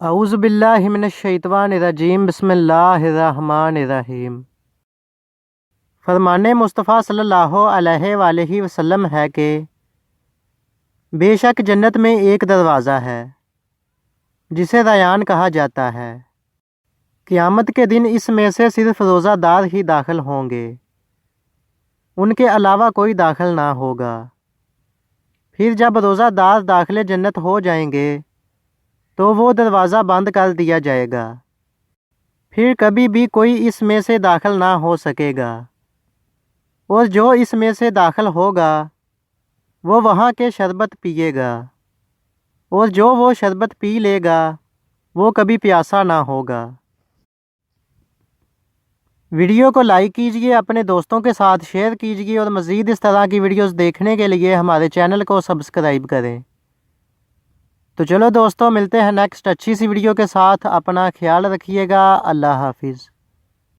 اعوذ باللہ من الشیطان الرجیم بسم اللہ الرحمن الرحیم۔ فرمان مصطفیٰ صلی اللہ علیہ وآلہ وسلم ہے کہ بے شک جنت میں ایک دروازہ ہے جسے ریان کہا جاتا ہے۔ قیامت کے دن اس میں سے صرف روزہ دار ہی داخل ہوں گے، ان کے علاوہ کوئی داخل نہ ہوگا۔ پھر جب روزہ دار داخل جنت ہو جائیں گے تو وہ دروازہ بند کر دیا جائے گا، پھر کبھی بھی کوئی اس میں سے داخل نہ ہو سکے گا، اور جو اس میں سے داخل ہوگا وہ وہاں کے شربت پیے گا، اور جو وہ شربت پی لے گا وہ کبھی پیاسا نہ ہوگا۔ ویڈیو کو لائک کیجئے، اپنے دوستوں کے ساتھ شیئر کیجئے، اور مزید اس طرح کی ویڈیوز دیکھنے کے لیے ہمارے چینل کو سبسکرائب کریں۔ تو چلو دوستو، ملتے ہیں نیکسٹ اچھی سی ویڈیو کے ساتھ۔ اپنا خیال رکھیے گا۔ اللہ حافظ۔